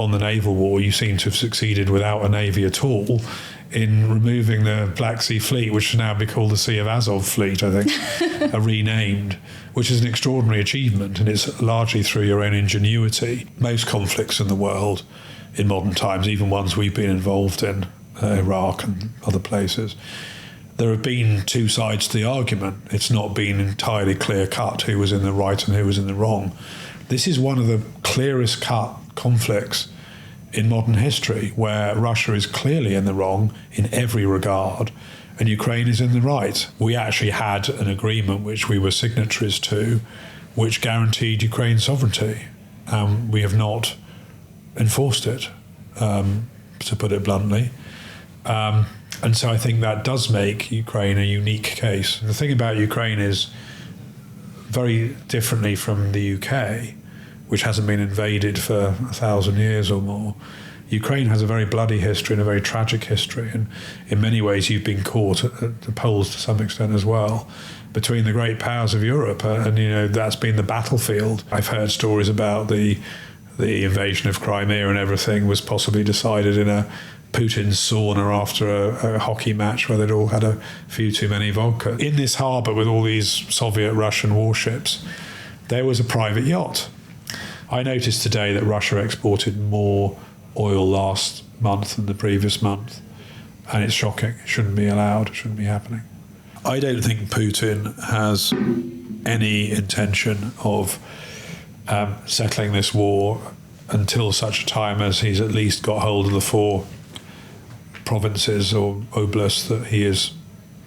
on the naval war, you seem to have succeeded without a navy at all in removing the Black Sea Fleet, which should now be called the Sea of Azov Fleet, I think, renamed, which is an extraordinary achievement, and it's largely through your own ingenuity. Most conflicts in the world in modern times, even ones we've been involved in, Iraq and other places, there have been two sides to the argument. It's not been entirely clear-cut who was in the right and who was in the wrong. This is one of the clearest-cut conflicts in modern history, where Russia is clearly in the wrong in every regard and Ukraine is in the right. We actually had an agreement which we were signatories to, which guaranteed Ukraine's sovereignty. We have not enforced it, to put it bluntly. And so I think that does make Ukraine a unique case. The thing about Ukraine is, very differently from the UK, which hasn't been invaded for 1,000 years or more, Ukraine has a very bloody history and a very tragic history. And in many ways, you've been caught at the polls to some extent as well, between the great powers of Europe. And, you know, that's been the battlefield. I've heard stories about the invasion of Crimea and everything was possibly decided in a Putin's sauna after a hockey match where they'd all had a few too many vodka. In this harbour with all these Soviet-Russian warships, there was a private yacht. I noticed today that Russia exported more oil last month than the previous month, and it's shocking. It shouldn't be allowed. It shouldn't be happening. I don't think Putin has any intention of settling this war until such a time as he's at least got hold of the 4 provinces or oblasts that he has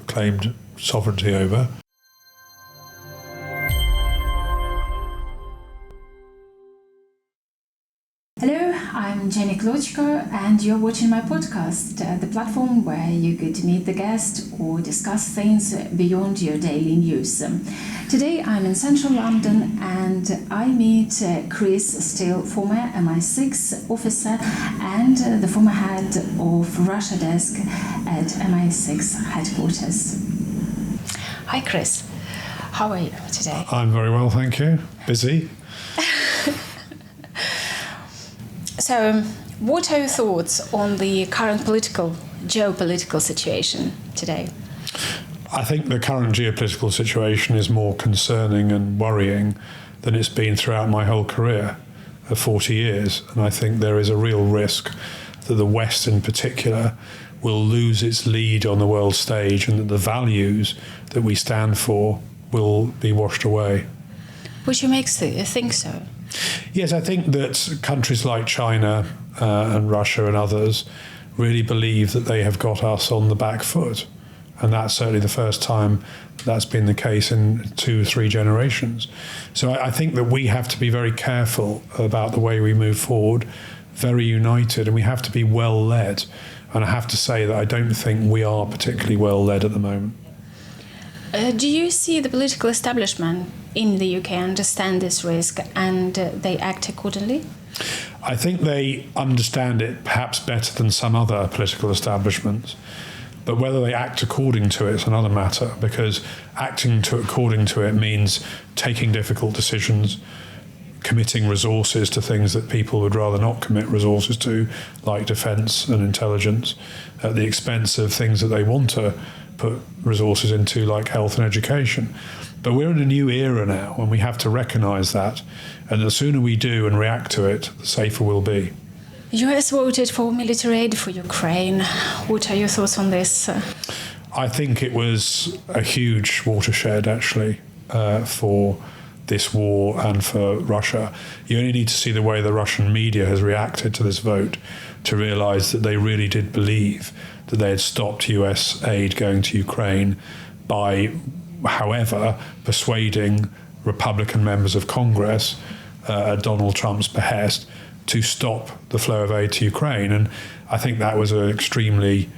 claimed sovereignty over. Hello, I'm Jenny and you're watching my podcast, the platform where you get to meet the guest or discuss things beyond your daily news. Today I'm in central London and I meet Chris Steele, former MI6 officer and the former head of Russia desk at MI6 headquarters. Hi Chris, how are you today? I'm very well, thank you. Busy. So, what are your thoughts on the current geopolitical situation today? I think the current geopolitical situation is more concerning and worrying than it's been throughout my whole career of 40 years. And I think there is a real risk that the West in particular will lose its lead on the world stage and that the values that we stand for will be washed away. Which makes you think so? Yes, I think that countries like China and Russia and others really believe that they have got us on the back foot. And that's certainly the first time that's been the case in 2 or 3 generations. So I think that we have to be very careful about the way we move forward, very united, and we have to be well led. And I have to say that I don't think we are particularly well led at the moment. Do you see the political establishment in the UK understand this risk and they act accordingly? I think they understand it perhaps better than some other political establishments. But whether they act according to it is another matter, because acting according to it means taking difficult decisions, committing resources to things that people would rather not commit resources to, like defence and intelligence, at the expense of things that they want to put resources into, like health and education. But we're in a new era now, and we have to recognise that. And the sooner we do and react to it, the safer we'll be. US voted for military aid for Ukraine. What are your thoughts on this? I think it was a huge watershed, actually, for this war and for Russia. You only need to see the way the Russian media has reacted to this vote to realise that they really did believe that they had stopped US aid going to Ukraine by, however, persuading Republican members of Congress at Donald Trump's behest to stop the flow of aid to Ukraine. And I think that was an extremely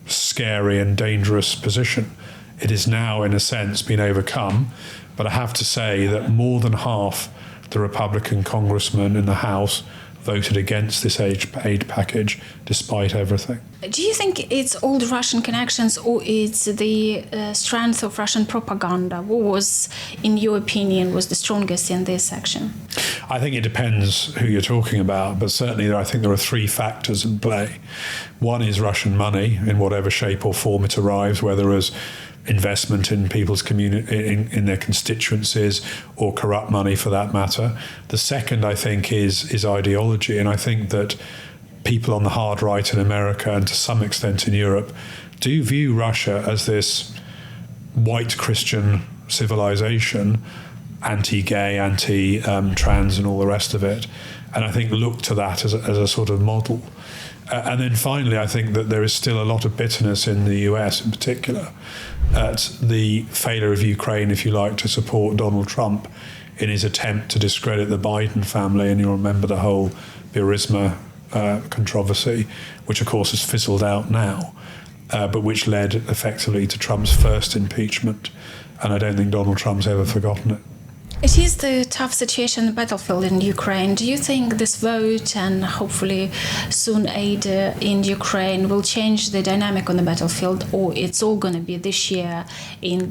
scary and dangerous position. It is now, in a sense, been overcome. But I have to say that more than half the Republican congressmen in the House voted against this aid package despite everything. Do you think it's all the Russian connections or it's the strength of Russian propaganda? What was, in your opinion, was the strongest in this section? I think it depends who you're talking about, but certainly I think there are three factors in play. One is Russian money in whatever shape or form it arrives, whether as investment in people's in their constituencies or corrupt money for that matter. The second, I think, is ideology, and I think that people on the hard right in America and to some extent in Europe do view Russia as this white Christian civilization, anti-gay, anti-trans and all the rest of it, and I think look to that as a sort of model. And then finally, I think that there is still a lot of bitterness in the US in particular at the failure of Ukraine, if you like, to support Donald Trump in his attempt to discredit the Biden family. And you'll remember the whole Burisma controversy, which of course has fizzled out now, but which led effectively to Trump's first impeachment. And I don't think Donald Trump's ever forgotten it. It is the tough situation on the battlefield in Ukraine. Do you think this vote and hopefully soon aid in Ukraine will change the dynamic on the battlefield, or it's all going to be this year in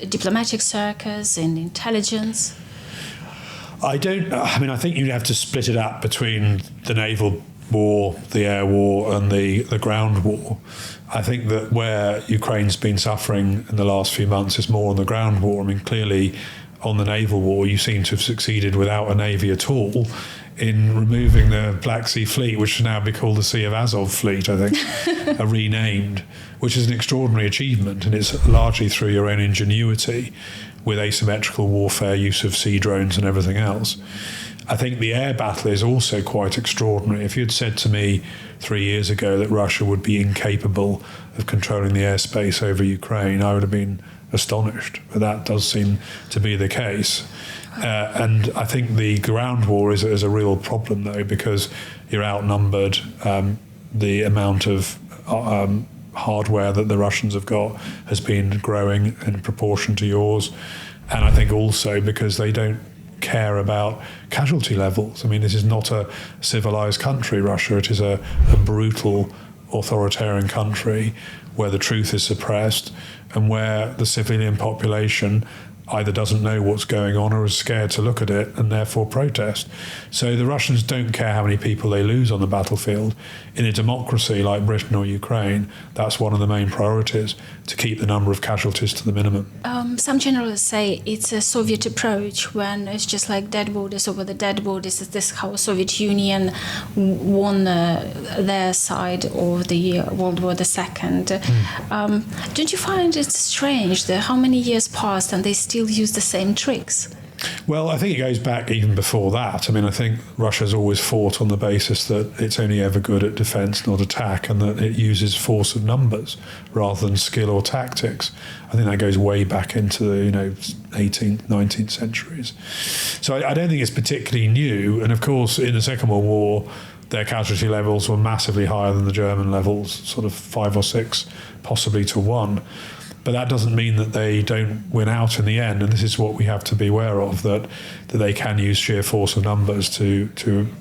diplomatic circles, in intelligence? I think you'd have to split it up between the naval war, the air war and the ground war. I think that where Ukraine's been suffering in the last few months is more on the ground war. I mean, clearly on the naval war, you seem to have succeeded without a navy at all in removing the Black Sea Fleet, which should now be called the Sea of Azov Fleet, I think, renamed, which is an extraordinary achievement, and it's largely through your own ingenuity with asymmetrical warfare, use of sea drones and everything else. I think the air battle is also quite extraordinary. If you'd said to me 3 years ago that Russia would be incapable of controlling the airspace over Ukraine, I would have been astonished, but that does seem to be the case. And I think the ground war is a real problem, though, because you're outnumbered. The amount of hardware that the Russians have got has been growing in proportion to yours. And I think also because they don't care about casualty levels. I mean, this is not a civilized country, Russia. It is a brutal authoritarian country where the truth is suppressed and where the civilian population either doesn't know what's going on or is scared to look at it and therefore protest. So the Russians don't care how many people they lose on the battlefield. In a democracy like Britain or Ukraine, that's one of the main priorities, to keep the number of casualties to the minimum. Some generals say it's a Soviet approach when it's just like dead bodies over the dead bodies. Is this how Soviet Union won their side of the World War II? Don't you find it strange that how many years passed and they still use the same tricks? Well, I think it goes back even before that. I mean, I think Russia's always fought on the basis that it's only ever good at defence, not attack, and that it uses force of numbers rather than skill or tactics. I think that goes way back into the 18th, 19th centuries. So I don't think it's particularly new. And of course, in the Second World War, their casualty levels were massively higher than the German levels, sort of 5 or 6, possibly to 1. But that doesn't mean that they don't win out in the end, and this is what we have to be aware of, that they can use sheer force of numbers to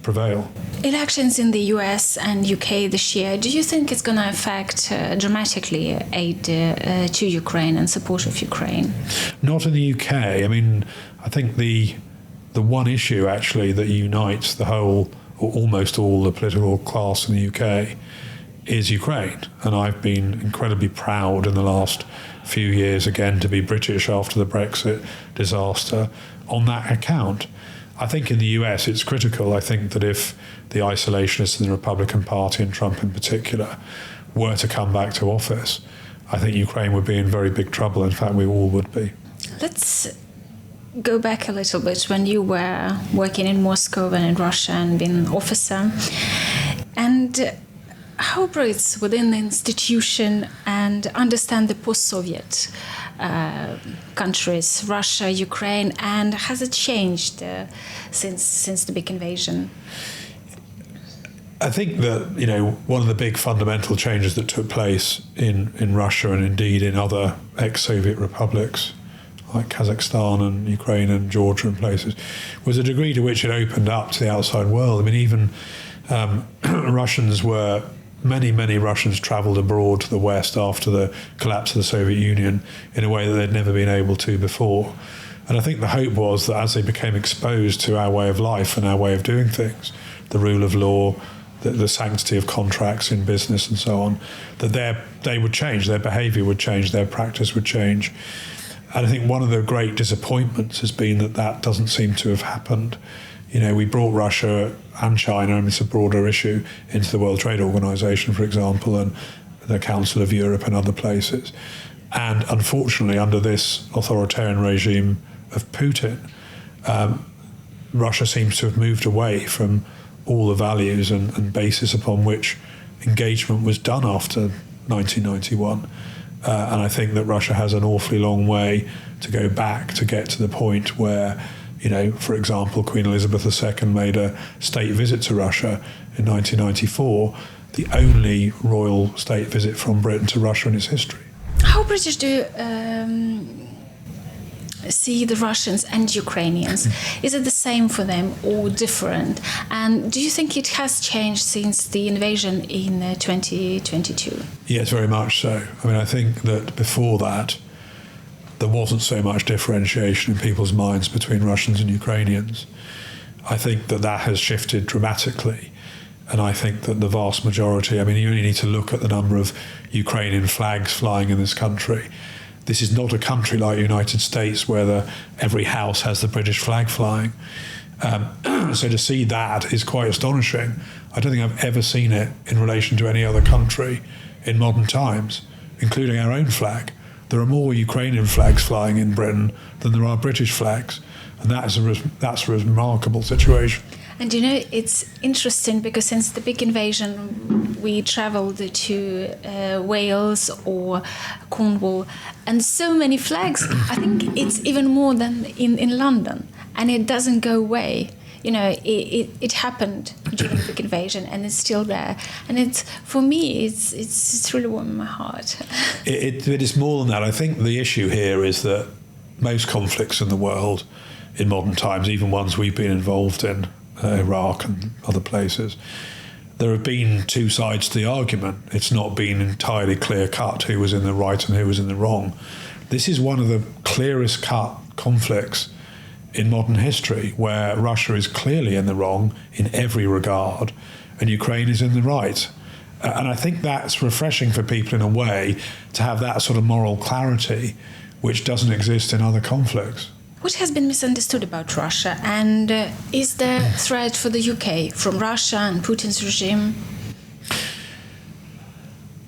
prevail. Elections in the US and UK this year, do you think it's going to affect dramatically aid to Ukraine and support of Ukraine? Not in the UK. I mean, I think the one issue actually that unites the whole, or almost all, the political class in the UK is Ukraine. And I've been incredibly proud in the last few years, again, to be British after the Brexit disaster on that account. I think in the US it's critical. I think that if the isolationists in the Republican Party, and Trump in particular, were to come back to office, I think Ukraine would be in very big trouble. In fact, we all would be. Let's go back a little bit when you were working in Moscow and in Russia and being an officer. And how operates within the institution and understand the post-Soviet countries, Russia, Ukraine, and has it changed since the big invasion? I think that, one of the big fundamental changes that took place in Russia and indeed in other ex-Soviet republics like Kazakhstan and Ukraine and Georgia and places, was the degree to which it opened up to the outside world. I mean, even many Russians travelled abroad to the West after the collapse of the Soviet Union in a way that they'd never been able to before. And I think the hope was that as they became exposed to our way of life and our way of doing things, the rule of law, the sanctity of contracts in business and so on, that they would change, their behaviour would change, their practice would change. And I think one of the great disappointments has been that doesn't seem to have happened. You know, we brought Russia and China, and it's a broader issue, into the World Trade Organization, for example, and the Council of Europe and other places. And unfortunately, under this authoritarian regime of Putin, Russia seems to have moved away from all the values and basis upon which engagement was done after 1991. And I think that Russia has an awfully long way to go back to get to the point where, you know, for example, Queen Elizabeth II made a state visit to Russia in 1994, the only royal state visit from Britain to Russia in its history. How British do you see the Russians and Ukrainians? Is it the same for them or different? And do you think it has changed since the invasion in 2022? Yes, very much so. I mean, I think that before that, there wasn't so much differentiation in people's minds between Russians and Ukrainians. I think that has shifted dramatically. And I think that the vast majority, I mean, you only need to look at the number of Ukrainian flags flying in this country. This is not a country like the United States where every house has the British flag flying. So to see that is quite astonishing. I don't think I've ever seen it in relation to any other country in modern times, including our own flag. There are more Ukrainian flags flying in Britain than there are British flags. And that's a remarkable situation. And you know, it's interesting because since the big invasion, we traveled to Wales or Cornwall, and so many flags. I think it's even more than in London, and it doesn't go away. You know, it happened during the big invasion, and it's still there. And for me, it's really warm my heart. It is more than that. I think the issue here is that most conflicts in the world in modern times, even ones we've been involved in, Iraq and other places, there have been two sides to the argument. It's not been entirely clear-cut who was in the right and who was in the wrong. This is one of the clearest cut conflicts in modern history, where Russia is clearly in the wrong in every regard and Ukraine is in the right. And I think that's refreshing for people in a way, to have that sort of moral clarity which doesn't exist in other conflicts. What has been misunderstood about Russia, and is there a threat for the UK from Russia and Putin's regime?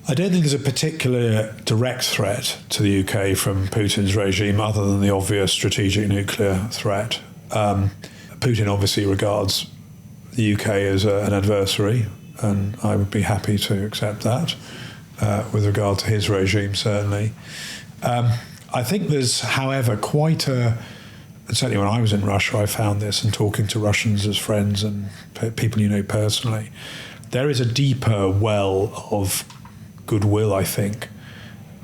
I don't think there's a particular direct threat to the UK from Putin's regime other than the obvious strategic nuclear threat. Putin obviously regards the UK as an adversary, and I would be happy to accept that with regard to his regime, certainly. I think there's, however, quite certainly when I was in Russia, I found this, and talking to Russians as friends and people you know personally, there is a deeper well of goodwill, I think,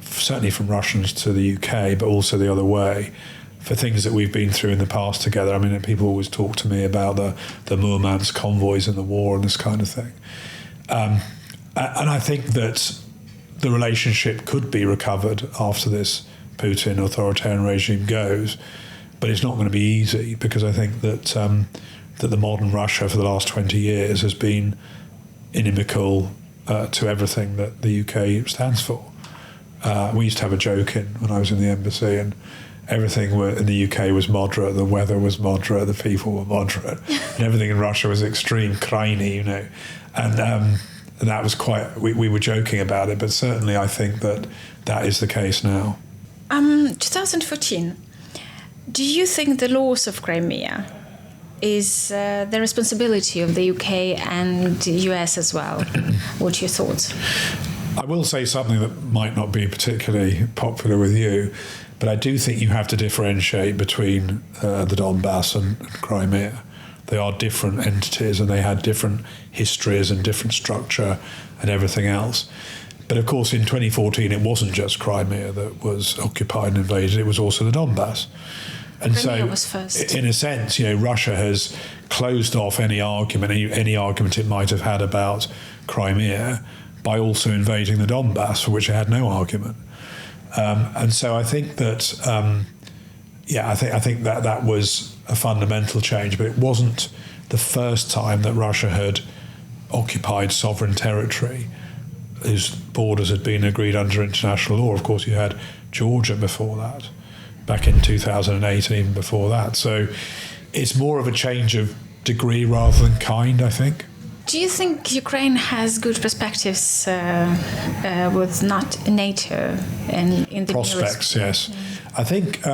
certainly from Russians to the UK, but also the other way, for things that we've been through in the past together. I mean, people always talk to me about the Murmansk convoys in the war and this kind of thing. And I think that the relationship could be recovered after this Putin authoritarian regime goes, but it's not going to be easy, because I think that that the modern Russia for the last 20 years has been inimical to everything that the UK stands for. We used to have a joke when I was in the embassy, and everything in the UK was moderate, the weather was moderate, the people were moderate, and everything in Russia was extreme, krayny, you know. And that was quite, we were joking about it, but certainly I think that is the case now. 2014. Do you think the loss of Crimea is the responsibility of the UK and the US as well? What's your thoughts? I will say something that might not be particularly popular with you, but I do think you have to differentiate between the Donbass and Crimea. They are different entities, and they had different histories and different structure and everything else. But of course, in 2014, it wasn't just Crimea that was occupied and invaded; it was also the Donbass. And Crimea was first. In a sense, Russia has closed off any argument it might have had about Crimea by also invading the Donbass, for which it had no argument. And so I think that, I think that was a fundamental change, but it wasn't the first time that Russia had occupied sovereign territory whose borders had been agreed under international law. Of course, you had Georgia before that, back in 2008 and even before that. So it's more of a change of degree rather than kind, I think. Do you think Ukraine has good perspectives with not NATO and in the prospects? Yes, I think.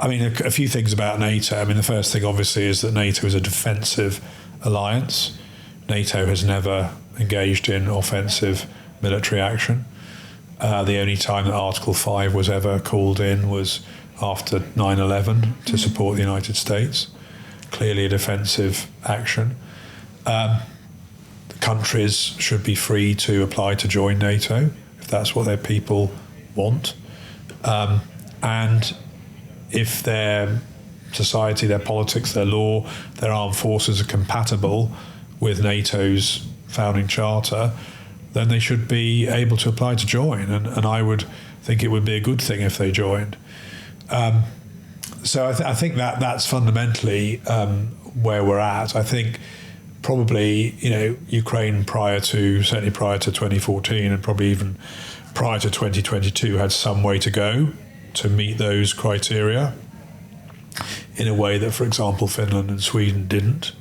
A few things about NATO. I mean, the first thing obviously is that NATO is a defensive alliance. NATO has never engaged in offensive military action. The only time that Article 5 was ever called in was after 9/11 to support the United States. Clearly a defensive action. Countries should be free to apply to join NATO if that's what their people want. And if their society, their politics, their law, their armed forces are compatible with NATO's founding charter, then they should be able to apply to join. And I would think it would be a good thing if they joined. So I think that's fundamentally where we're at. I think probably, Ukraine certainly prior to 2014 and probably even prior to 2022 had some way to go to meet those criteria in a way that, for example, Finland and Sweden didn't,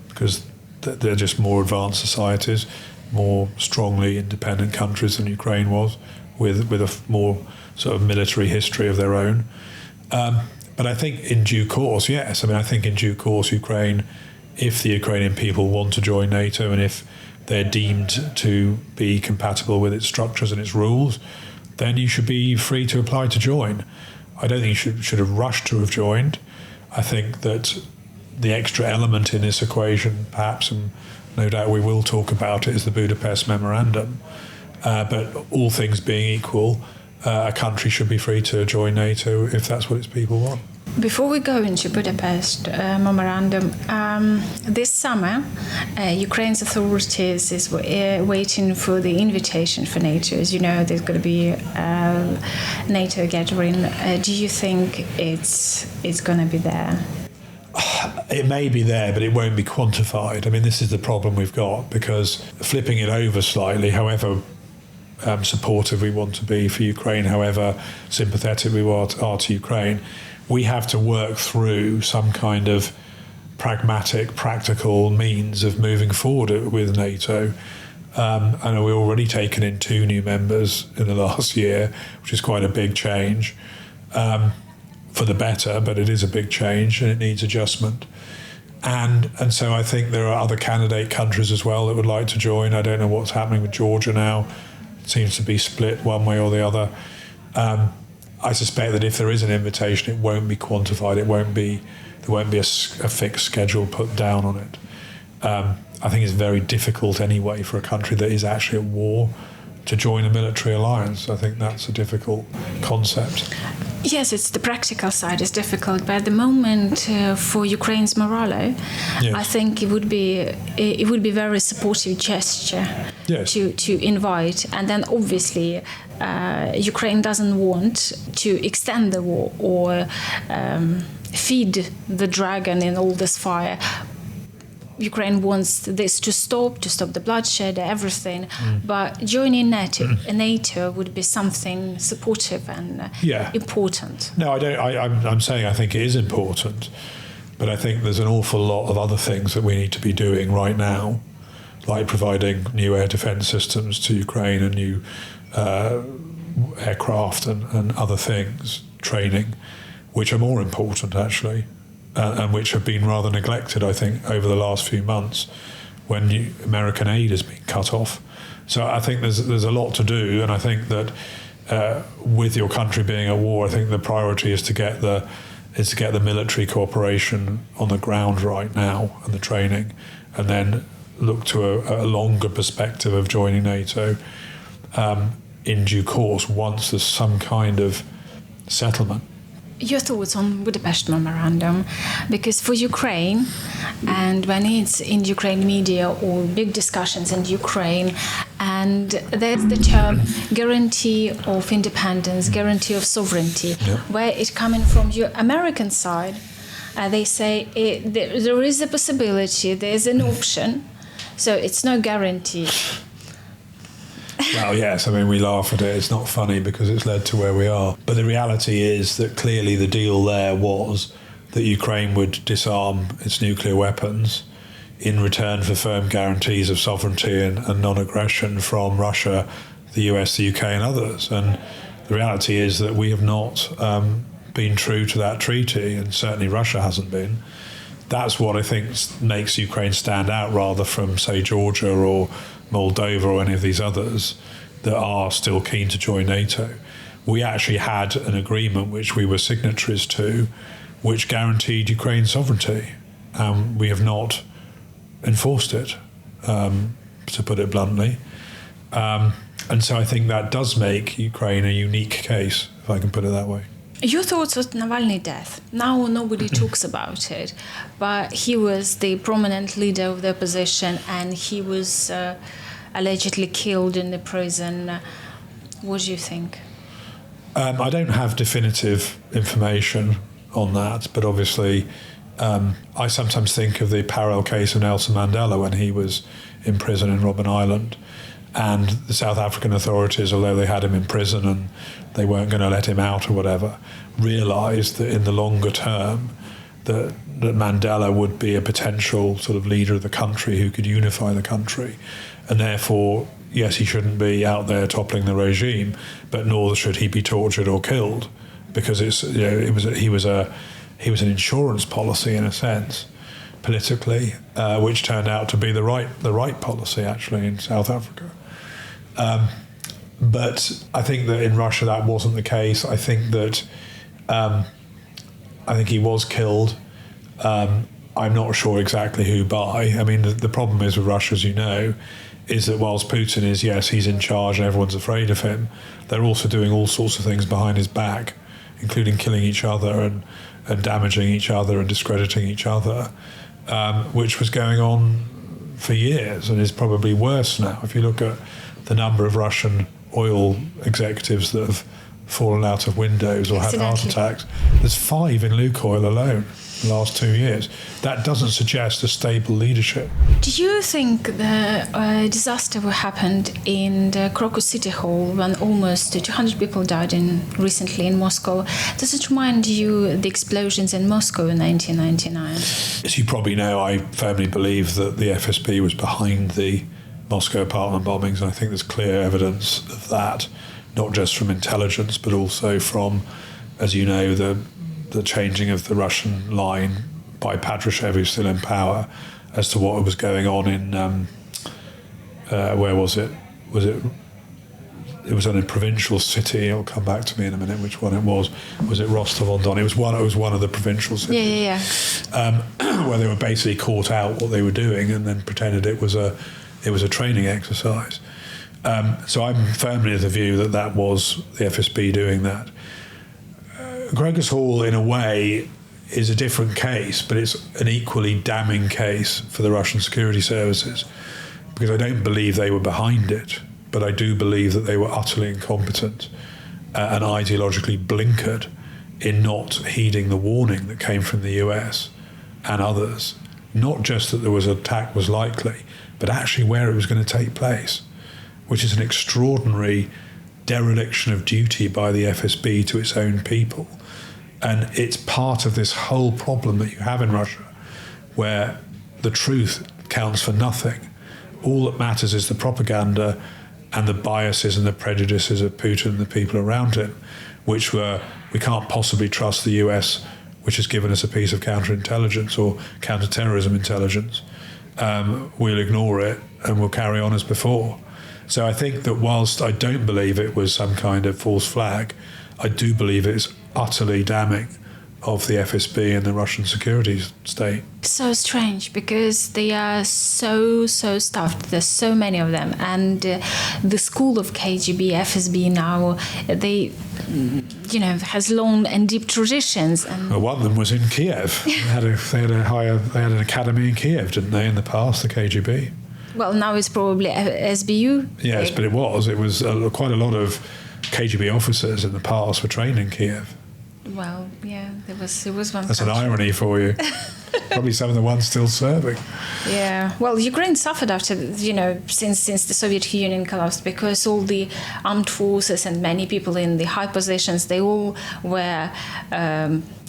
because they're just more advanced societies, more strongly independent countries than Ukraine was, with a more sort of military history of their own. But I think in due course, yes. I think in due course, Ukraine, if the Ukrainian people want to join NATO and if they're deemed to be compatible with its structures and its rules, then you should be free to apply to join. I don't think you should have rushed to have joined. I think that the extra element in this equation, perhaps, and no doubt we will talk about it, is the Budapest memorandum. But all things being equal, a country should be free to join NATO if that's what its people want. Before we go into Budapest memorandum, this summer, Ukraine's authorities is waiting for the invitation for NATO. As you know, there's going to be a NATO gathering. Do you think it's going to be there? It may be there, but it won't be quantified. This is the problem we've got, because flipping it over slightly, however supportive we want to be for Ukraine, however sympathetic we are to Ukraine, we have to work through some kind of pragmatic, practical means of moving forward with NATO. And we've already taken in 2 new members in the last year, which is quite a big change, for the better, but it is a big change and it needs adjustment. And so I think there are other candidate countries as well that would like to join. I don't know what's happening with Georgia now. It seems to be split one way or the other. I suspect that if there is an invitation, it won't be quantified. There won't be a fixed schedule put down on it. I think it's very difficult anyway for a country that is actually at war to join a military alliance. I think that's a difficult concept. Yes, it's the practical side is difficult, but at the moment, for Ukraine's morale, yes, I think it would be very supportive gesture, yes, to invite, and then obviously Ukraine doesn't want to extend the war or feed the dragon in all this fire. Ukraine wants this to stop the bloodshed, everything. But joining NATO would be something supportive and important. No, I don't. I'm saying I think it is important, but I think there's an awful lot of other things that we need to be doing right now, like providing new air defence systems to Ukraine and new aircraft and other things, training, which are more important actually. And which have been rather neglected, I think, over the last few months when American aid has been cut off. So I think there's a lot to do, and I think that with your country being at war, I think the priority is to get the military cooperation on the ground right now and the training, and then look to a longer perspective of joining NATO. in due course once there's some kind of settlement. Your thoughts on Budapest memorandum, because for Ukraine, and when it's in Ukraine media or big discussions in Ukraine, and there's the term guarantee of independence, guarantee of sovereignty, where it coming from your American side, they say there is a possibility, there's an option, so it's no guarantee. Well, yes, I mean, we laugh at it. It's not funny because it's led to where we are. But the reality is that clearly the deal there was that Ukraine would disarm its nuclear weapons in return for firm guarantees of sovereignty and non-aggression from Russia, the US, the UK and others. And the reality is that we have not been true to that treaty, and certainly Russia hasn't been. That's what I think makes Ukraine stand out rather from, say, Georgia or Moldova or any of these others that are still keen to join NATO. We actually had an agreement which we were signatories to, which guaranteed Ukraine's sovereignty. We have not enforced it, to put it bluntly. And so I think that does make Ukraine a unique case, if I can put it that way. Your thoughts on Navalny death? Now nobody talks about it, but he was the prominent leader of the opposition and he was allegedly killed in the prison. What do you think? I don't have definitive information on that, but obviously I sometimes think of the parallel case of Nelson Mandela when he was in prison in Robben Island. And the South African authorities, although they had him in prison and they weren't going to let him out or whatever, realised that in the longer term that Mandela would be a potential sort of leader of the country who could unify the country. And therefore, yes, he shouldn't be out there toppling the regime, but nor should he be tortured or killed, because he was an insurance policy in a sense, politically, which turned out to be the right policy actually in South Africa. But I think that in Russia that wasn't the case. I think that he was killed. I'm not sure exactly who by. I mean, the problem is with Russia, as you know, is that whilst Putin is, yes, he's in charge and everyone's afraid of him, they're also doing all sorts of things behind his back, including killing each other and damaging each other and discrediting each other, which was going on for years and is probably worse now. If you look at the number of Russian oil executives that have fallen out of windows or had heart attacks, there's 5 in Lukoil alone in the last 2 years. That doesn't suggest a stable leadership. Do you think the disaster that happened in the Crocus city hall when almost 200 people died recently in Moscow, does it remind you the explosions in Moscow in 1999? As you probably know, I firmly believe that the FSB was behind the Moscow apartment bombings, and I think there's clear evidence of that, not just from intelligence, but also from, as you know, the changing of the Russian line by Patrushev, who's still in power, as to what was going on in, where was it? It was in a provincial city. It'll come back to me in a minute which one it was. Was it Rostov-on-Don? It was one of the provincial cities. Yeah. Where they were basically caught out what they were doing and then pretended it was a training exercise. So I'm firmly of the view that was the FSB doing that. Crocus Hall, in a way, is a different case, but it's an equally damning case for the Russian security services, because I don't believe they were behind it, but I do believe that they were utterly incompetent and ideologically blinkered in not heeding the warning that came from the US and others, not just that there was an attack was likely, but actually where it was going to take place, which is an extraordinary dereliction of duty by the FSB to its own people. And it's part of this whole problem that you have in Russia, where the truth counts for nothing. All that matters is the propaganda and the biases and the prejudices of Putin and the people around him, which were, we can't possibly trust the US, which has given us a piece of counterintelligence or counterterrorism intelligence. We'll ignore it and we'll carry on as before. So I think that whilst I don't believe it was some kind of false flag, I do believe it's utterly damning of the FSB and the Russian security state. So strange, because they are so stuffed. There's so many of them, and the school of KGB, FSB now, they, has long and deep traditions. And Well, one of them was in Kiev. They had an academy in Kiev, didn't they, in the past, the KGB? well, now it's probably SBU. Yes, but it was quite a lot of KGB officers in the past were trained in Kiev. Well, yeah, there was one. That's an country. irony for you. Probably some of the ones still serving. Yeah, well, Ukraine suffered after, since the Soviet Union collapsed, because all the armed forces and many people in the high positions, they all were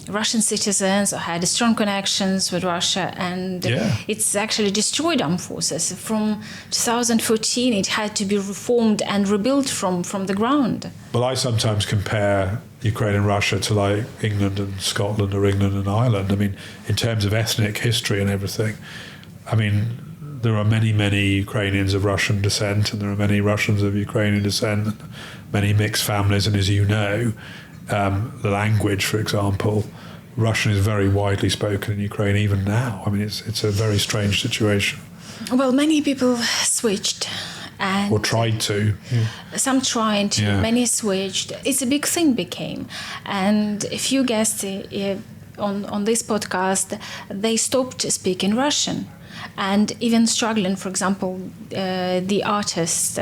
Russian citizens or had strong connections with Russia, and it's actually destroyed armed forces. From 2014, it had to be reformed and rebuilt from the ground. Well, I sometimes compare Ukraine and Russia to like England and Scotland or England and Ireland. I mean, in terms of ethnic history and everything, I mean, there are many, many Ukrainians of Russian descent, and there are many Russians of Ukrainian descent, and many mixed families. And as you know, the language, for example, Russian is very widely spoken in Ukraine even now. I mean, it's a very strange situation. Well, many people switched. And or tried to. Some tried to, many switched. It's a big thing became. And a few guests on this podcast, they stopped speaking Russian. And even struggling, for example, the artist,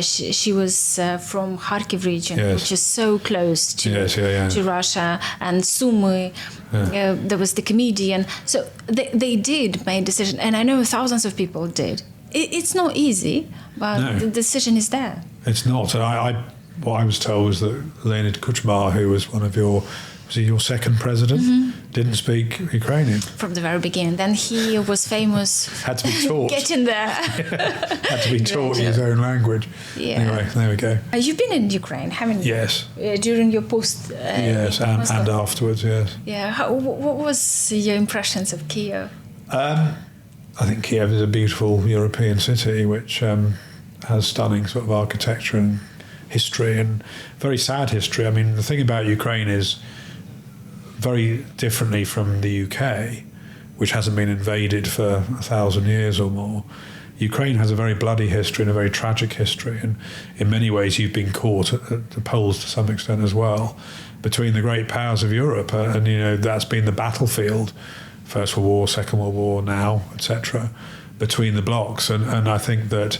she was from Kharkiv region, which is so close to Russia, and Sumy, there was the comedian. So they did make a decision, and I know thousands of people did. It's not easy, but the decision is there. It's not. What I was told was that Leonid Kuchma, who was one of your second president, didn't speak Ukrainian. From the very beginning. Then he was famous. Had to be taught. Getting there. Had to be taught his own language. Yeah. Anyway, there we go. You've been in Ukraine, haven't you? Yes. During your post. Yes, and afterwards, yes. Yeah. What was your impressions of Kiev? I think Kiev is a beautiful European city which has stunning sort of architecture and history, and very sad history. I mean, the thing about Ukraine is, very differently from the UK, which hasn't been invaded for 1,000 years or more, Ukraine has a very bloody history and a very tragic history, and in many ways you've been caught at the polls to some extent as well, between the great powers of Europe, and that's been the battlefield, First World War, Second World War, now, etc., between the blocs. And I think that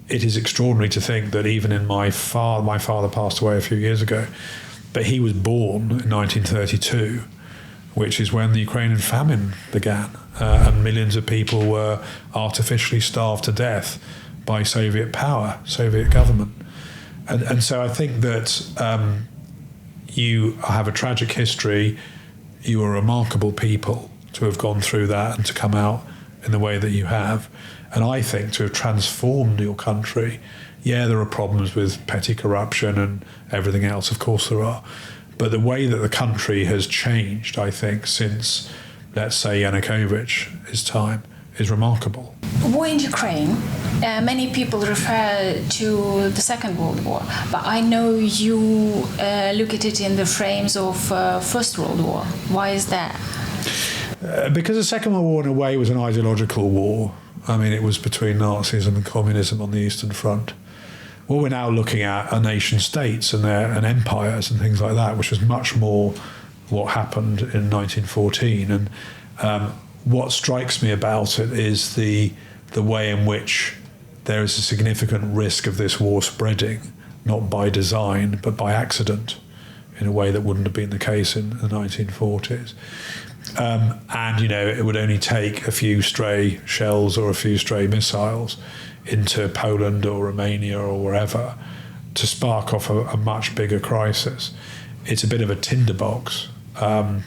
it is extraordinary to think that even in my father passed away a few years ago, but he was born in 1932, which is when the Ukrainian famine began, and millions of people were artificially starved to death by Soviet power, Soviet government. And so I think that you have a tragic history. You are remarkable people to have gone through that and to come out in the way that you have. And I think to have transformed your country, there are problems with petty corruption and everything else, of course there are. But the way that the country has changed, I think, since, let's say, Yanukovych's time, is remarkable. War in Ukraine, many people refer to the Second World War, but I know you look at it in the frames of First World War. Why is that? Because the Second World War, in a way, was an ideological war. I mean, it was between Nazism and communism on the Eastern Front. What we're now looking at are nation states and empires and things like that, which is much more what happened in 1914. And what strikes me about it is the way in which there is a significant risk of this war spreading, not by design, but by accident, in a way that wouldn't have been the case in the 1940s. And it would only take a few stray shells or a few stray missiles into Poland or Romania or wherever to spark off a much bigger crisis. It's a bit of a tinderbox, and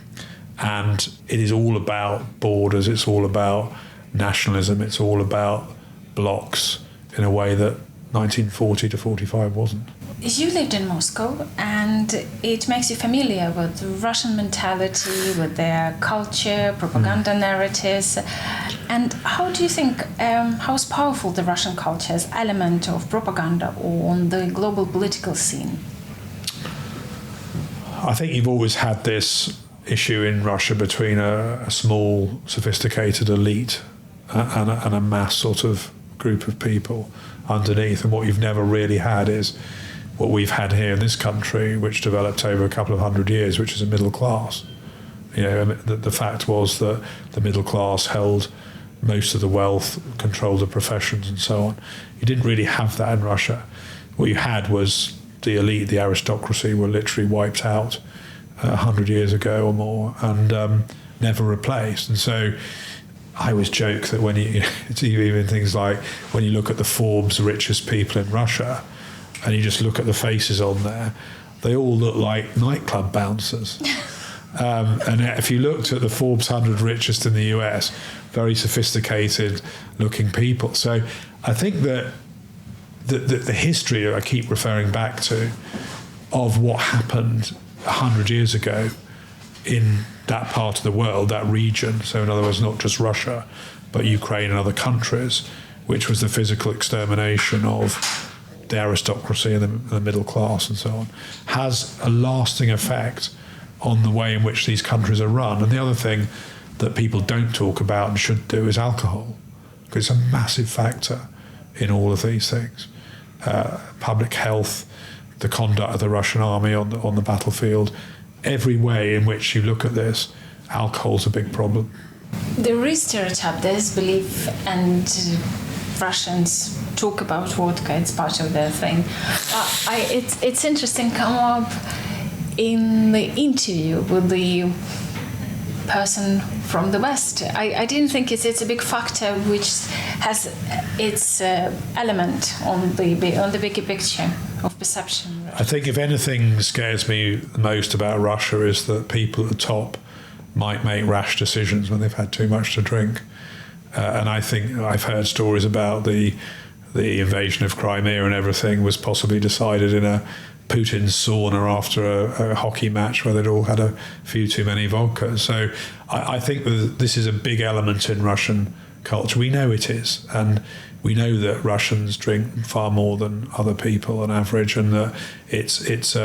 it is all about borders, it's all about nationalism, it's all about blocks in a way that 1940 to 45 wasn't. You lived in Moscow, and it makes you familiar with Russian mentality, with their culture, propaganda narratives. And how do you think, how is powerful the Russian culture as element of propaganda on the global political scene? I think you've always had this issue in Russia between a small, sophisticated elite and a mass sort of group of people underneath. And what you've never really had is what we've had here in this country, which developed over a couple of hundred years, which is a middle class. You know, the fact was that the middle class held most of the wealth, controlled the professions and so on. You didn't really have that in Russia. What you had was the elite, the aristocracy were literally wiped out 100 years ago or more and never replaced. And so I always joke that when it's even things like when you look at the Forbes richest people in Russia and you just look at the faces on there, they all look like nightclub bouncers. And if you looked at the Forbes 100 richest in the US, very sophisticated looking people. So I think that the history I keep referring back to of what happened 100 years ago in that part of the world, that region, so in other words, not just Russia, but Ukraine and other countries, which was the physical extermination of the aristocracy and the middle class and so on, has a lasting effect on the way in which these countries are run. And the other thing that people don't talk about and should do is alcohol, because it's a massive factor in all of these things. Public health, the conduct of the Russian army on the battlefield, every way in which you look at this, alcohol's a big problem. There is stereotype, there's belief, and Russians talk about vodka, it's part of their thing. It's interesting, come up in the interview with the person from the West. I didn't think it's a big factor which has its element on the bigger picture of perception. I think if anything scares me the most about Russia is that people at the top might make rash decisions when they've had too much to drink. And I think I've heard stories about the invasion of Crimea and everything was possibly decided in a Putin's sauna after a hockey match where they'd all had a few too many vodkas. So I think that this is a big element in Russian culture. We know it is, and we know that Russians drink far more than other people on average, and that it's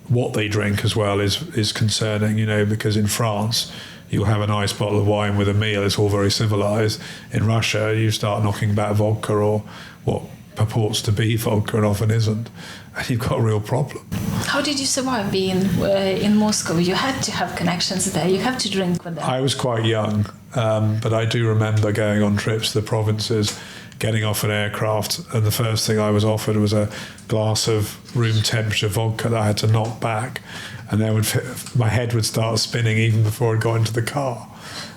what they drink as well is concerning. You know, because in France you'll have a nice bottle of wine with a meal. It's all very civilized. In Russia, you start knocking back vodka or what purports to be vodka and often isn't, and you've got a real problem. How did you survive being in Moscow? You had to have connections there. You have to drink with them. I was quite young, but I do remember going on trips to the provinces, getting off an aircraft, and the first thing I was offered was a glass of room temperature vodka that I had to knock back, and then my head would start spinning even before I got into the car.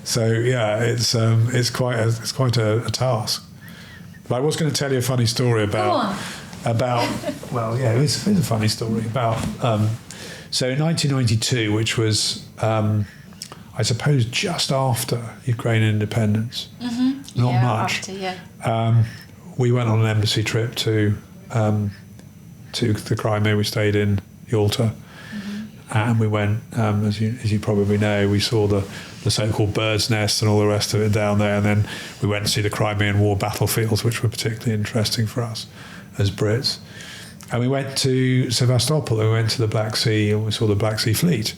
So yeah, it's quite a task. But I was going to tell you a funny story about well, yeah, it's a funny story about. So in 1992, which was, I suppose, just after Ukrainian independence, not much. After, we went on an embassy trip to the Crimea. We stayed in Yalta, and we went, as you probably know, we saw the so-called bird's nest and all the rest of it down there, and then we went to see the Crimean War battlefields, which were particularly interesting for us as Brits. And we went to Sevastopol, and we went to the Black Sea, and we saw the Black Sea Fleet.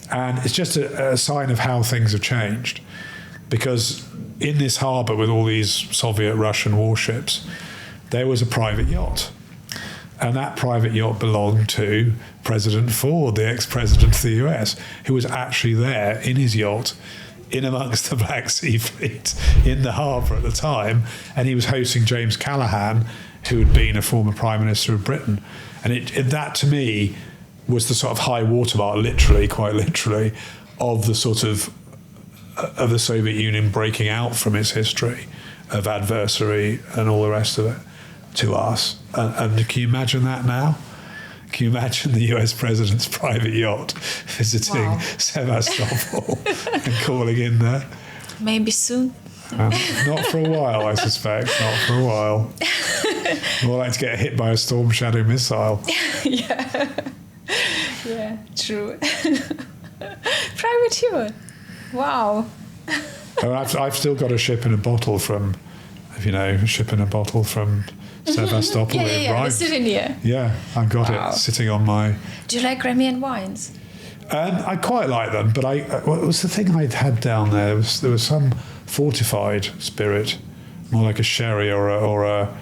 And it's just a sign of how things have changed, because in this harbour with all these Soviet-Russian warships, there was a private yacht. And that private yacht belonged to President Ford, the ex-president of the US, who was actually there in his yacht in amongst the Black Sea Fleet in the harbour at the time. And he was hosting James Callaghan, who had been a former Prime Minister of Britain. And that, to me, was the sort of high watermark, quite literally, of the sort of the Soviet Union breaking out from its history of adversary and all the rest of it to us. And can you imagine that now? Can you imagine the US president's private yacht visiting Sevastopol and calling in there? Maybe soon. Not for a while, I suspect. Not for a while. More like to get hit by a Storm Shadow missile. Yeah, true. Private yacht. Wow. I've still got a ship in a bottle from, Sevastopol. The souvenir. Yeah, I've got it sitting on my... Do you like Crimean wines? I quite like them, but what was the thing I'd had down there? There was some fortified spirit, more like a sherry or a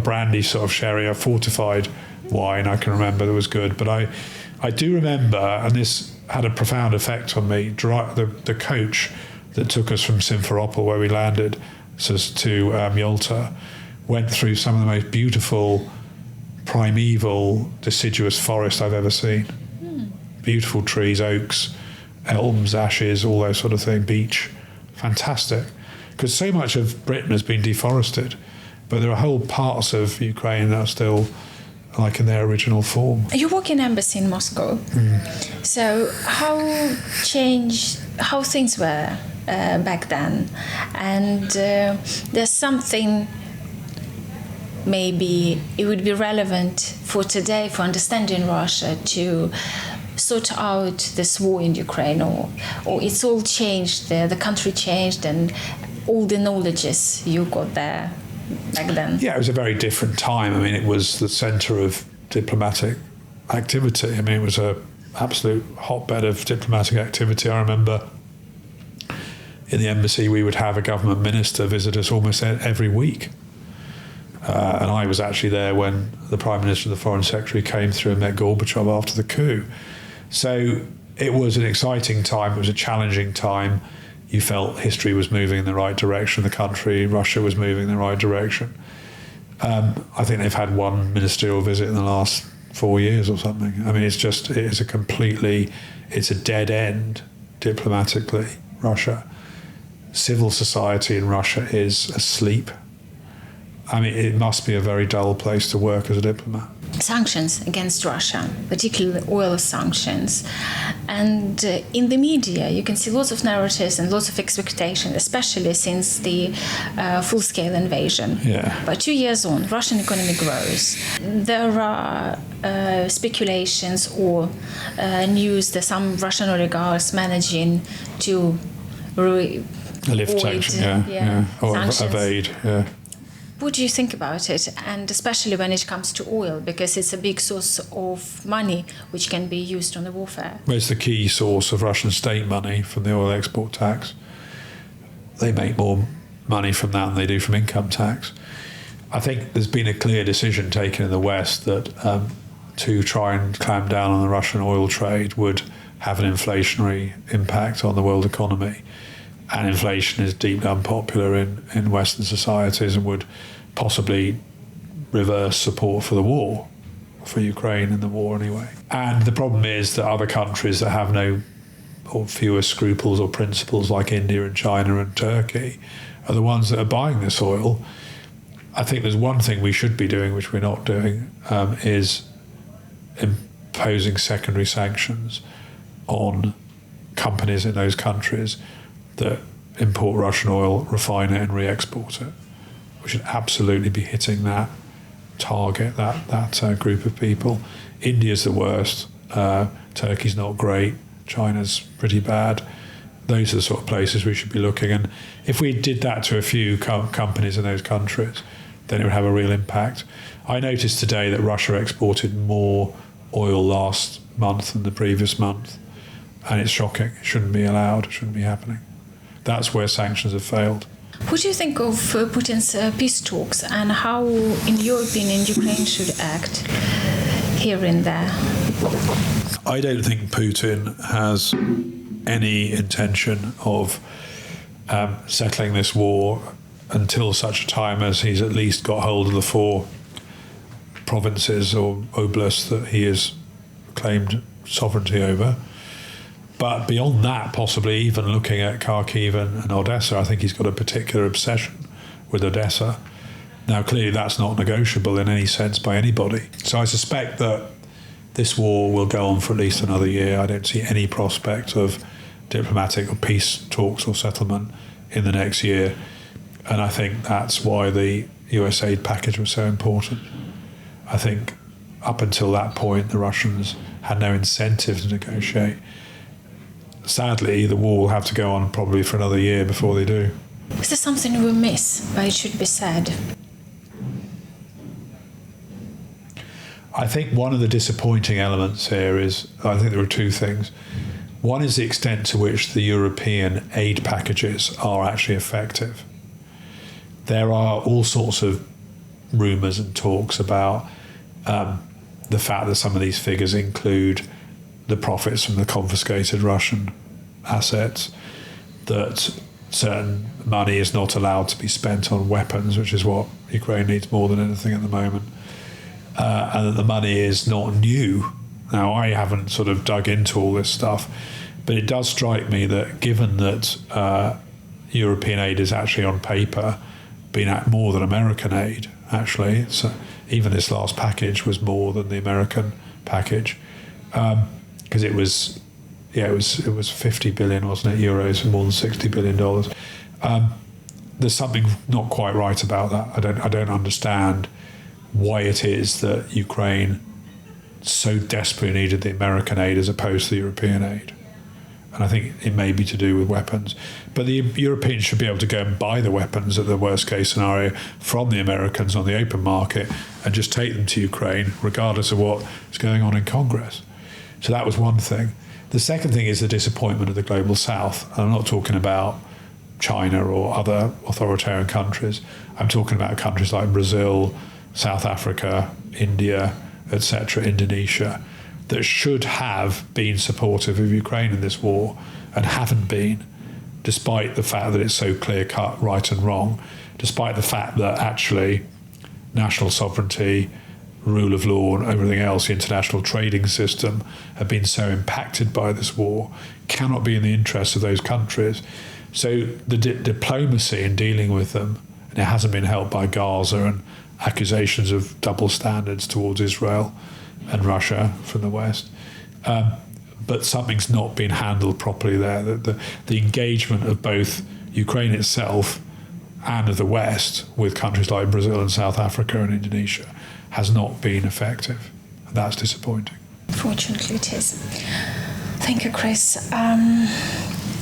brandy sort of sherry, a fortified wine. I can remember that was good, but I do remember, and this had a profound effect on me. The coach that took us from Simferopol, where we landed, to Yalta, went through some of the most beautiful, primeval, deciduous forest I've ever seen. Beautiful trees, oaks, elms, ashes, all those sort of things, beach. Fantastic. Because so much of Britain has been deforested, but there are whole parts of Ukraine that are still like in their original form. You work in embassy in Moscow. So how things were back then? And there's something maybe it would be relevant for today for understanding Russia to sort out this war in Ukraine, or it's all changed, the country changed, and all the knowledges you got there back then? Yeah, it was a very different time. I mean, it was the centre of diplomatic activity. I mean, it was an absolute hotbed of diplomatic activity. I remember in the embassy we would have a government minister visit us almost every week. And I was actually there when the Prime Minister and the Foreign Secretary came through and met Gorbachev after the coup. So it was an exciting time. It was a challenging time. You felt history was moving in the right direction. The country, Russia, was moving in the right direction. I think they've had one ministerial visit in the last 4 years or something. I mean, it's a dead end diplomatically, Russia. Civil society in Russia is asleep. I mean, it must be a very dull place to work as a diplomat. Sanctions against Russia, particularly oil sanctions. And in the media, you can see lots of narratives and lots of expectations, especially since the full-scale invasion. Yeah. But 2 years on, Russian economy grows. There are speculations or news that some Russian oligarchs managing to lift sanctions, or sanctions. Evade, yeah. What do you think about it, and especially when it comes to oil, because it's a big source of money which can be used on the warfare? Well, it's the key source of Russian state money from the oil export tax. They make more money from that than they do from income tax. I think there's been a clear decision taken in the West that to try and clamp down on the Russian oil trade would have an inflationary impact on the world economy. And inflation is deeply unpopular in Western societies and would possibly reverse support for the war, for Ukraine in the war anyway. And the problem is that other countries that have no or fewer scruples or principles, like India and China and Turkey, are the ones that are buying this oil. I think there's one thing we should be doing, which we're not doing, is imposing secondary sanctions on companies in those countries that import Russian oil, refine it and re-export it. We should absolutely be hitting that target, that group of people. India's the worst. Turkey's not great. China's pretty bad. Those are the sort of places we should be looking. And if we did that to a few companies in those countries, then it would have a real impact. I noticed today that Russia exported more oil last month than the previous month. And it's shocking. It shouldn't be allowed. It shouldn't be happening. That's where sanctions have failed. What do you think of Putin's peace talks, and how, in your opinion, Ukraine should act here and there? I don't think Putin has any intention of settling this war until such a time as he's at least got hold of the 4 provinces or oblasts that he has claimed sovereignty over. But beyond that, possibly even looking at Kharkiv and Odessa, I think he's got a particular obsession with Odessa. Now, clearly that's not negotiable in any sense by anybody. So I suspect that this war will go on for at least another year. I don't see any prospect of diplomatic or peace talks or settlement in the next year. And I think that's why the US aid package was so important. I think up until that point, the Russians had no incentive to negotiate. Sadly, the war will have to go on probably for another year before they do. Is there something we miss, but it should be said? I think one of the disappointing elements here is, I think there are two things. One is the extent to which the European aid packages are actually effective. There are all sorts of rumours and talks about the fact that some of these figures include the profits from the confiscated Russian assets, that certain money is not allowed to be spent on weapons, which is what Ukraine needs more than anything at the moment, and that the money is not new. Now, I haven't sort of dug into all this stuff, but it does strike me that given that European aid is actually on paper been at more than American aid, actually, so even this last package was more than the American package, because it was 50 billion, wasn't it, euros, and more than $60 billion. There's something not quite right about that. I don't understand why it is that Ukraine so desperately needed the American aid as opposed to the European aid. And I think it may be to do with weapons. But the Europeans should be able to go and buy the weapons at the worst case scenario from the Americans on the open market and just take them to Ukraine, regardless of what is going on in Congress. So that was one thing. The second thing is the disappointment of the global south. And I'm not talking about China or other authoritarian countries. I'm talking about countries like Brazil, South Africa, India, etc., Indonesia, that should have been supportive of Ukraine in this war and haven't been, despite the fact that it's so clear-cut right and wrong, despite the fact that actually national sovereignty, rule of law and everything else, the international trading system, have been so impacted by this war, cannot be in the interests of those countries. So the diplomacy in dealing with them, and it hasn't been helped by Gaza and accusations of double standards towards Israel and Russia from the West. But something's not been handled properly there. The engagement of both Ukraine itself and of the West with countries like Brazil and South Africa and Indonesia has not been effective. And that's disappointing. Fortunately it is. Thank you, Chris.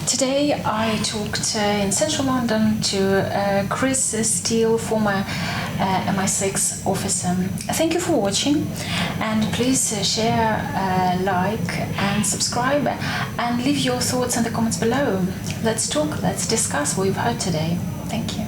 Today I talked in central London to Chris Steele, former MI6 officer. Thank you for watching, and please share, like and subscribe, and leave your thoughts in the comments below. Let's talk, let's discuss what you've heard today. Thank you.